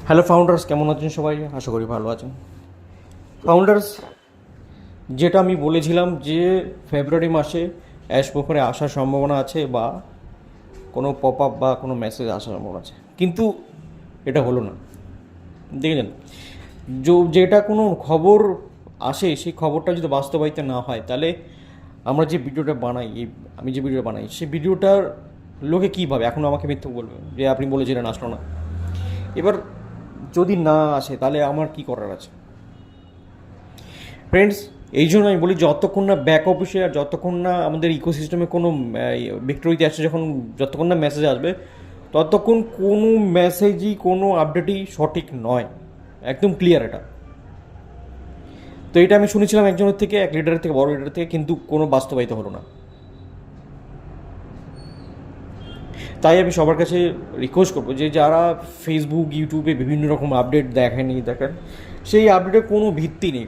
Hello founders, কেমন আছেন সবাই? আশা করি ভালো আছেন। ফাউন্ডার্স, যেটা আমি বলেছিলাম যে ফেব্রুয়ারি মাসে অ্যাশপোফারে আসার সম্ভাবনা আছে বা কোনো পপ আপ বা কোনো মেসেজ আসার সম্ভাবনা আছে, কিন্তু এটা হলো না। দেখলেন, যেটা কোনো খবর আসে সেই খবরটা যদি বাস্তবায়িত না হয়, তাহলে আমরা যে ভিডিওটা বানাই, আমি যে ভিডিওটা বানাই সেই ভিডিওটার লোকে কী ভাবে? এখন আমাকে মিথ্যুক বলবে যে আপনি বলেছিলেন আসলো না। এবার যদি না আসে তাহলে আমার কি করার আছে? ফ্রেন্ডস, এই জন্য আমি বলি, যতক্ষণ না ব্যাক অফিসে আর যতক্ষণ না আমাদের ইকোসিস্টেমে কোনো ভিক্টোরিতে আসছে, যতক্ষণ না মেসেজ আসবে, ততক্ষণ কোনো মেসেজই কোনো আপডেটই সঠিক নয়। একদম ক্লিয়ার এটা। তো এটা আমি শুনেছিলাম একজনের থেকে, এক লিডারের থেকে, বড় লিডারের থেকে, কিন্তু কোনো বাস্তবায়িত হলো না। তাই আমি সবার কাছে রিকোয়েস্ট করবো যে যারা ফেসবুক ইউটিউবে বিভিন্ন রকম আপডেট দেখেন, সেই আপডেটের কোনো ভিত্তি নেই,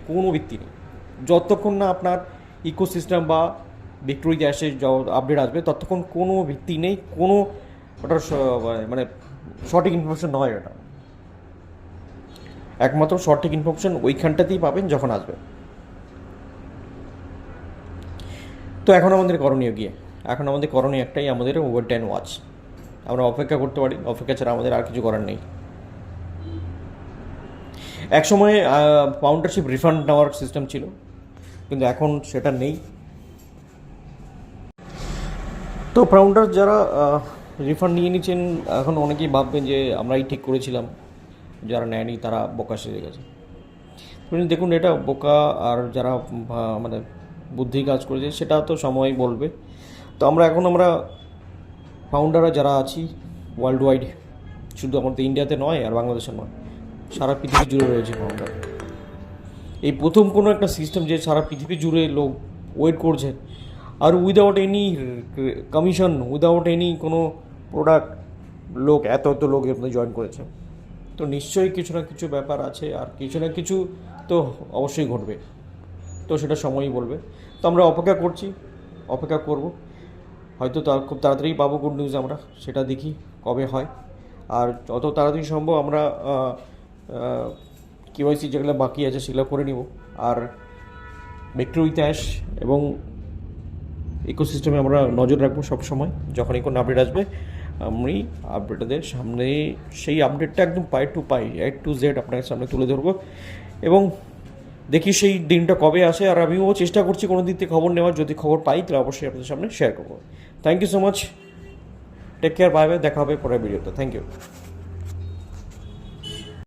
যতক্ষণ না আপনার ইকোসিস্টেম বা ভিক্টোরিয়া আসে আপডেট আসবে, ততক্ষণ কোনো ভিত্তি নেই, কোনো ওটা মানে সঠিক ইনফরমেশন নয়। এটা একমাত্র সঠিক ইনফরমেশন ওইখানটাতেই পাবেন যখন আসবে। তো এখন আমাদের করণীয় একটাই, আমাদের ওয়েট অ্যান্ড ওয়াচ। আমরা অপেক্ষা করতে পারি, অপেক্ষা ছাড়া আমাদের আর কিছু করার নেই। একসময় ফাউন্ডারশিপ রিফান্ড নেওয়ার সিস্টেম ছিল, কিন্তু এখন সেটা নেই। তো ফাউন্ডার যারা রিফান্ড নিয়ে নিচ্ছেন, এখন অনেকেই ভাববেন যে আমরাই ঠিক করেছিলাম, যারা নেয়নি তারা বোকা সেজে গেছে। দেখুন, এটা বোকা আর যারা মানে বুদ্ধি কাজ করেছে সেটা তো সময় বলবে। তো আমরা ফাউন্ডাররা যারা আছি ওয়ার্ল্ড ওয়াইড, শুধু আমাদের ইন্ডিয়াতে নয় আর বাংলাদেশে নয়, সারা পৃথিবী জুড়ে রয়েছে ফাউন্ডার। এই প্রথম কোনো একটা সিস্টেম যে সারা পৃথিবী জুড়ে লোক ওয়েট করছে, আর without any commission, without any কোনো প্রোডাক্ট, এত লোক এর মধ্যে জয়েন করেছে। তো নিশ্চয়ই কিছু না কিছু ব্যাপার আছে, আর কিছু না কিছু তো অবশ্যই ঘটবে। তো সেটা সময়ই বলবে। তো আমরা অপেক্ষা করব। হয়তো খুব তাড়াতাড়ি পাবো গুড নিউজ, আমরা সেটা দেখি কবে হয়। আর যত তাড়াতাড়ি সম্ভব আমরা কেওয়াইসি যেগুলো বাকি আছে সেগুলো করে নিব। আর ভিক্টোরি ইতিহাস এবং ইকোসিস্টেমে আমরা নজর রাখবো সবসময়। যখনই কোনো আপডেট আসবে, আমি আপডেটদের সামনে সেই আপডেটটা একদম পাই টু পাই, A to Z আপনার সামনে তুলে ধরবো, এবং দেখি সেই দিনটা কবে আসে। আর আমিও চেষ্টা করছি কোনো দিক থেকে খবর নেওয়ার, যদি খবর পাই তাহলে অবশ্যই আপনাদের সামনে শেয়ার করবো। Thank you so much, take care, bye bye, দেখা হবে পরের ভিডিওতে। Thank you.